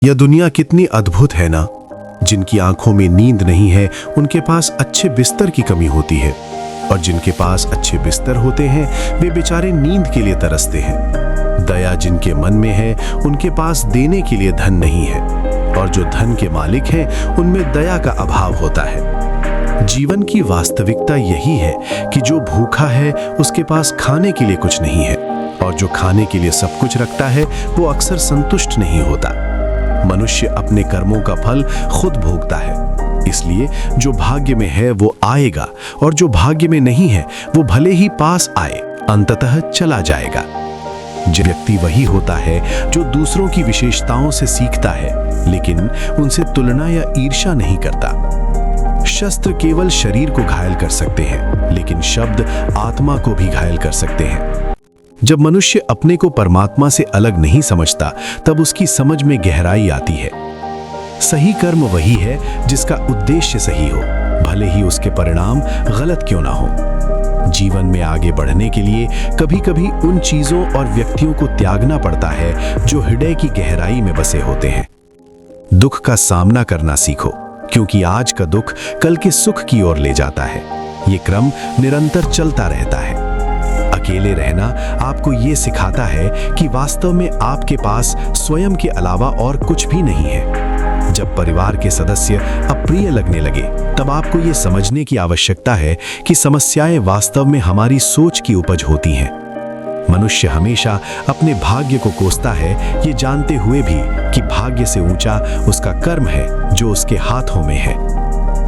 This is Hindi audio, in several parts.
यह दुनिया कितनी अद्भुत है ना। जिनकी आंखों में नींद नहीं है उनके पास अच्छे बिस्तर की कमी होती है, और जिनके पास अच्छे बिस्तर होते हैं वे बेचारे नींद के लिए तरसते हैं। दया जिनके मन में है उनके पास देने के लिए धन नहीं है, और जो धन के मालिक हैं उनमें दया का अभाव होता है। जीवन की वास्तविकता यही है कि जो भूखा है उसके पास खाने के लिए कुछ नहीं है, और जो खाने के लिए सब कुछ रखता है वो अक्सर संतुष्ट नहीं होता। मनुष्य अपने कर्मों का फल खुद भोगता है, इसलिए जो भाग्य में है वो आएगा, और जो भाग्य में नहीं है वो भले ही पास आए अंततः चला जाएगा। जो व्यक्ति वही होता है जो दूसरों की विशेषताओं से सीखता है, लेकिन उनसे तुलना या ईर्ष्या नहीं करता। शस्त्र केवल शरीर को घायल कर सकते हैं, लेकिन शब्द आत्मा को भी घायल कर सकते हैं। जब मनुष्य अपने को परमात्मा से अलग नहीं समझता, तब उसकी समझ में गहराई आती है। सही कर्म वही है जिसका उद्देश्य सही हो, भले ही उसके परिणाम गलत क्यों ना हो। जीवन में आगे बढ़ने के लिए कभी-कभी उन चीजों और व्यक्तियों को त्यागना पड़ता है जो हृदय की गहराई में बसे होते हैं। दुख का सामना करना सीखो, क्योंकि आज का दुख कल के सुख की ओर ले जाता है। ये क्रम निरंतर चलता रहता है। अकेले रहना आपको ये सिखाता है कि वास्तव में आपके पास स्वयं के अलावा और कुछ भी नहीं है। जब परिवार के सदस्य अप्रिय लगने लगे, तब आपको ये समझने की आवश्यकता है कि समस्याएं वास्तव में हमारी सोच की उपज होती हैं। मनुष्य हमेशा अपने भाग्य को कोसता है, ये जानते हुए भी कि भाग्य से ऊंचा उसका कर्म है जो उसके हाथों में है।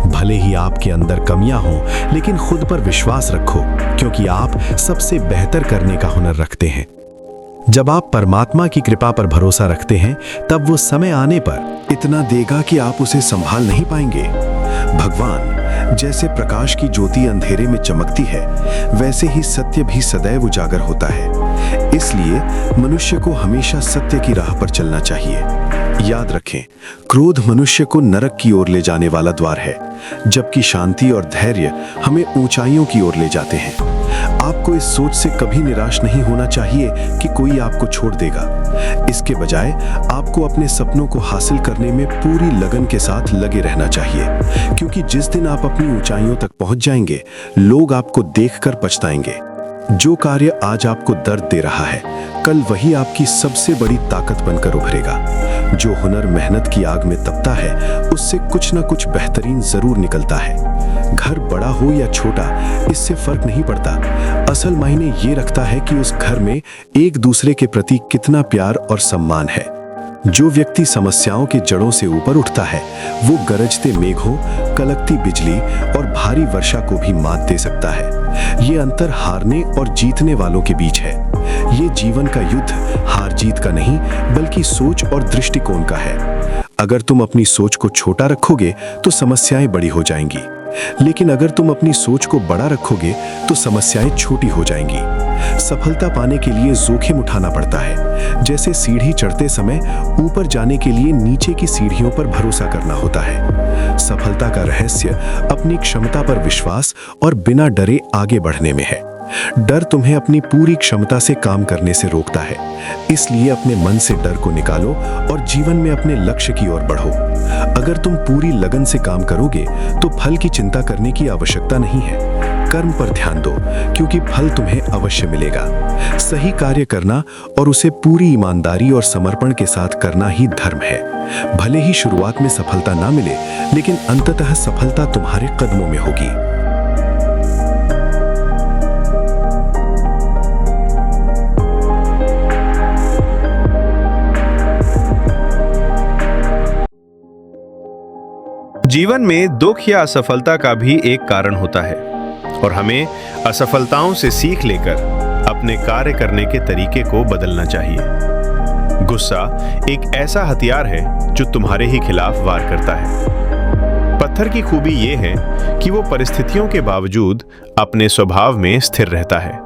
भले ही आपके अंदर कमियां हों, लेकिन खुद पर विश्वास रखो, क्योंकि आप सबसे बेहतर करने का हुनर रखते हैं। जब आप परमात्मा की कृपा पर भरोसा रखते हैं, तब वो समय आने पर इतना देगा कि आप उसे संभाल नहीं पाएंगे। भगवान जैसे प्रकाश की ज्योति अंधेरे में चमकती है, वैसे ही सत्य भी सदैव उजागर होता है। इसलिए मनुष्य को हमेशा सत्य की राह पर चलना चाहिए। याद रखें, क्रोध मनुष्य को नरक की ओर ले जाने वाला द्वार है, जबकि शांति और धैर्य हमें ऊंचाइयों की ओर ले जाते हैं। आपको इस सोच से कभी निराश नहीं होना चाहिए कि कोई आपको छोड़ देगा। इसके बजाय आपको अपने सपनों को हासिल करने में पूरी लगन के साथ लगे रहना चाहिए, क्योंकि जिस दिन आप अपनी ऊंचाइयों तक पहुंच जाएंगे, लोग आपको देखकर पछताएंगे। जो कार्य आज आपको दर्द दे रहा है, कल वही आपकी सबसे बड़ी ताकत बनकर उभरेगा। जो हुनर मेहनत की आग में तपता है, उससे कुछ ना कुछ बेहतरीन जरूर निकलता है। घर बड़ा हो या छोटा, इससे फर्क नहीं पड़ता। असल मायने ये रखता है कि उस घर में एक दूसरे के प्रति कितना प्यार और सम्मान है। जो व्यक्ति समस्याओं के जड़ों से ऊपर उठता है, वो गरजते मेघों, कलकती बिजली और भारी वर्षा को भी मात दे सकता है। ये अंतर हारने और जीतने वालों के बीच है। ये जीवन का युद्ध हार जीत का नहीं, बल्कि सोच और दृष्टिकोण का है। अगर तुम अपनी सोच को छोटा रखोगे तो समस्याएं बड़ी हो जाएंगी, लेकिन अगर तुम अपनी सोच को बड़ा रखोगे तो समस्याएं छोटी हो जाएंगी। सफलता पाने के लिए जोखिम उठाना पड़ता है। जैसे सीढ़ी चढ़ते समय ऊपर जाने के लिए नीचे की सीढ़ियों पर भरोसा करना होता है। सफलता का रहस्य अपनी क्षमता पर विश्वास और बिना डरे आगे बढ़ने में है। डर तुम्हें अपनी पूरी क्षमता से काम करने से रोकता है, इसलिए अपने मन से डर को निकालो और जीवन में अपने लक्ष्य की ओर बढ़ो। अगर तुम पूरी लगन से काम करोगे तो फल की चिंता करने की आवश्यकता नहीं है। कर्म पर ध्यान दो, क्योंकि फल तुम्हें अवश्य मिलेगा। सही कार्य करना और उसे पूरी ईमानदारी और समर्पण के साथ करना ही धर्म है। भले ही शुरुआत में सफलता ना मिले, लेकिन अंततः सफलता तुम्हारे कदमों में होगी। जीवन में दुख या असफलता का भी एक कारण होता है, और हमें असफलताओं से सीख लेकर अपने कार्य करने के तरीके को बदलना चाहिए। गुस्सा एक ऐसा हथियार है जो तुम्हारे ही खिलाफ वार करता है। पत्थर की खूबी यह है कि वो परिस्थितियों के बावजूद अपने स्वभाव में स्थिर रहता है।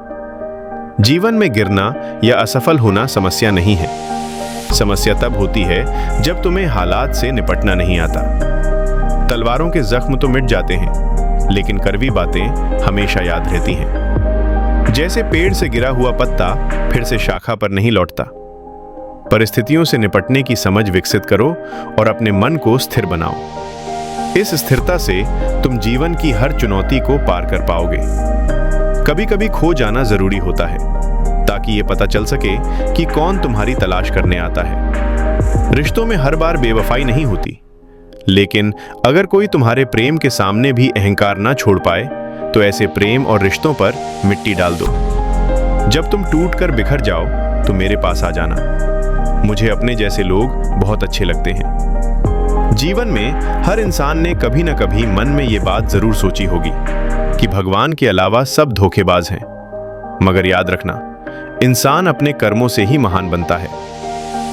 जीवन में गिरना या असफल होना समस्या नहीं है। समस्या तब होती है जब तुम्हें हालात से निपटना नहीं आता। तलवारों के जख्म तो मिट जाते हैं, लेकिन कड़वी बातें हमेशा याद रहती हैं। जैसे पेड़ से गिरा हुआ पत्ता फिर से शाखा पर नहीं लौटता, परिस्थितियों से निपटने की समझ विकसित करो और अपने मन को स्थिर बनाओ। इस स्थिरता से तुम जीवन की हर चुनौती को पार कर पाओगे। कभी कभी खो जाना जरूरी होता है ताकि ये पता चल सके कि कौन तुम्हारी तलाश करने आता है। रिश्तों में हर बार बेवफाई नहीं होती, लेकिन अगर कोई तुम्हारे प्रेम के सामने भी अहंकार ना छोड़ पाए तो ऐसे प्रेम और रिश्तों पर मिट्टी डाल दो। जब तुम टूट कर बिखर जाओ तो मेरे पास आ जाना। मुझे अपने जैसे लोग बहुत अच्छे लगते हैं। जीवन में हर इंसान ने कभी न कभी मन में ये बात जरूर सोची होगी कि भगवान के अलावा सब धोखेबाज हैं। मगर याद रखना, इंसान अपने कर्मों से ही महान बनता है।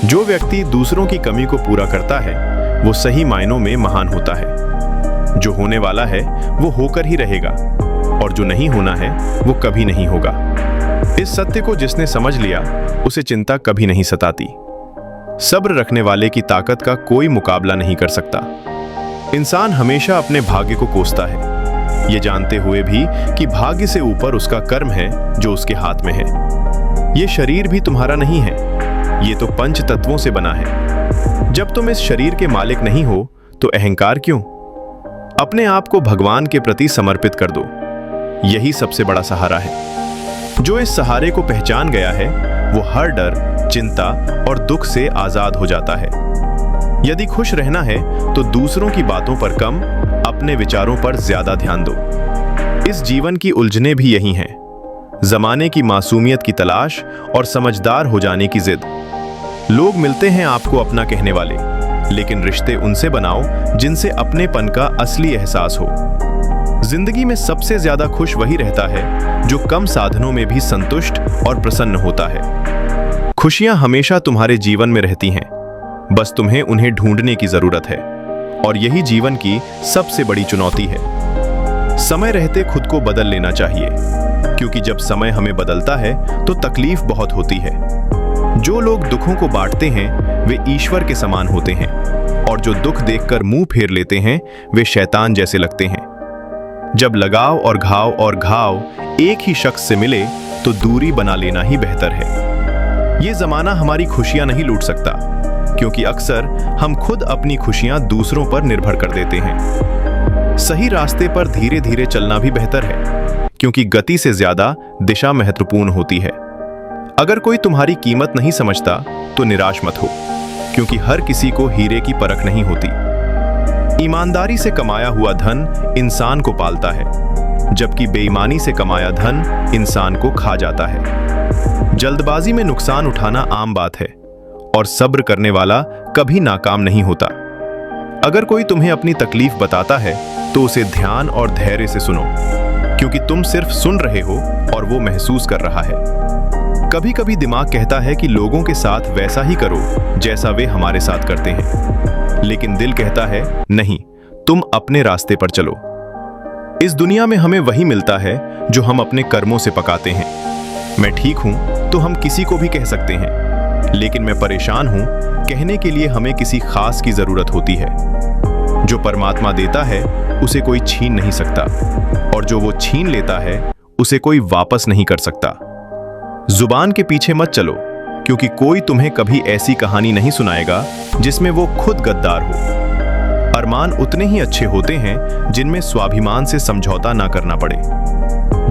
जो व्यक्ति दूसरों की कमी को पूरा करता है वो सही मायनों में महान होता है। जो होने वाला है वो होकर ही रहेगा और जो नहीं होना है वो कभी नहीं होगा। इस सत्य को जिसने समझ लिया उसे चिंता कभी नहीं सताती। सब्र रखने वाले की ताकत का कोई मुकाबला नहीं कर सकता। इंसान हमेशा अपने भाग्य को कोसता है, ये जानते हुए भी कि भाग्य से ऊपर उसका कर्म है जो उसके हाथ में है। ये शरीर भी तुम्हारा नहीं है, ये तो पंच तत्वों से बना है। जब तुम इस शरीर के मालिक नहीं हो तो अहंकार क्यों? अपने आप को भगवान के प्रति समर्पित कर दो, यही सबसे बड़ा सहारा है। जो इस सहारे को पहचान गया है वो हर डर, चिंता और दुख से आजाद हो जाता है। यदि खुश रहना है तो दूसरों की बातों पर कम, अपने विचारों पर ज्यादा ध्यान दो। इस जीवन की उलझने भी यही हैं। जमाने की मासूमियत की तलाश और समझदार हो जाने की जिद। लोग मिलते हैं आपको अपना कहने वाले, लेकिन रिश्ते उनसे बनाओ जिनसे अपनेपन का असली एहसास हो। जिंदगी में सबसे ज्यादा खुश वही रहता है जो कम साधनों में भी संतुष्ट और प्रसन्न होता है। खुशियां हमेशा तुम्हारे जीवन में रहती हैं, बस तुम्हें उन्हें ढूंढने की जरूरत है और यही जीवन की सबसे बड़ी चुनौती है। समय रहते खुद को बदल लेना चाहिए, क्योंकि जब समय हमें बदलता है तो तकलीफ बहुत होती है। जो लोग दुखों को बांटते हैं वे ईश्वर के समान होते हैं और जो दुख देखकर मुंह फेर लेते हैं वे शैतान जैसे लगते हैं। जब लगाव और घाव एक ही शख्स से मिले तो दूरी बना लेना ही बेहतर है। ये जमाना हमारी खुशियां नहीं लूट सकता, क्योंकि अक्सर हम खुद अपनी खुशियां दूसरों पर निर्भर कर देते हैं। सही रास्ते पर धीरे धीरे चलना भी बेहतर है, क्योंकि गति से ज्यादा दिशा महत्वपूर्ण होती है। अगर कोई तुम्हारी कीमत नहीं समझता तो निराश मत हो, क्योंकि हर किसी को हीरे की परख नहीं होती। ईमानदारी से कमाया हुआ धन इंसान को पालता है, जबकि बेईमानी से कमाया धन इंसान को खा जाता है। जल्दबाजी में नुकसान उठाना आम बात है और सब्र करने वाला कभी नाकाम नहीं होता। अगर कोई तुम्हें अपनी तकलीफ बताता है तो उसे ध्यान और धैर्य से सुनो, क्योंकि तुम सिर्फ सुन रहे हो और वो महसूस कर रहा है। कभी कभी दिमाग कहता है कि लोगों के साथ वैसा ही करो जैसा वे हमारे साथ करते हैं, लेकिन दिल कहता है नहीं, तुम अपने रास्ते पर चलो। इस दुनिया में हमें वही मिलता है जो हम अपने कर्मों से पकाते हैं। मैं ठीक हूं तो हम किसी को भी कह सकते हैं, लेकिन मैं परेशान हूं कहने के लिए हमें किसी खास की जरूरत होती है। जो परमात्मा देता है उसे कोई छीन नहीं सकता, और जो वो छीन लेता है उसे कोई वापस नहीं कर सकता। जुबान के पीछे मत चलो, क्योंकि कोई तुम्हें कभी ऐसी कहानी नहीं सुनाएगा जिसमें वो खुद गद्दार हो। अरमान उतने ही अच्छे होते हैं जिनमें स्वाभिमान से समझौता ना करना पड़े।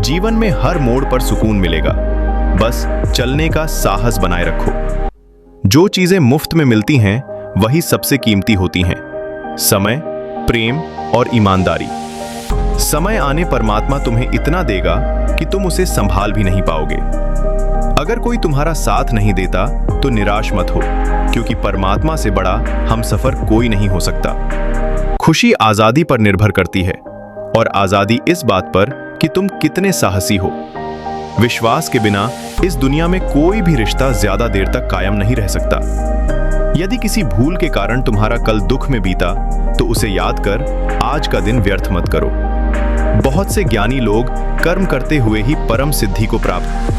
जीवन में हर मोड़ पर सुकून मिलेगा, बस चलने का साहस बनाए रखो। जो चीजें मुफ्त में मिलती हैं वही सबसे कीमती होती हैं: समय, प्रेम और ईमानदारी। समय आने परमात्मा तुम्हें इतना देगा कि तुम उसे संभाल भी नहीं पाओगे। अगर कोई तुम्हारा साथ नहीं देता तो निराश मत हो, क्योंकि परमात्मा से बड़ा हमसफर कोई नहीं हो सकता। खुशी आजादी पर निर्भर करती है, और आजादी इस बात पर कि तुम कितने साहसी हो। विश्वास के बिना इस दुनिया में कोई भी रिश्ता ज्यादा देर तक कायम नहीं रह सकता। यदि किसी भूल के कारण तुम्हारा कल दुख में बीता तो उसे याद कर आज का दिन व्यर्थ मत करो। बहुत से ज्ञानी लोग कर्म करते हुए ही परम सिद्धि को प्राप्त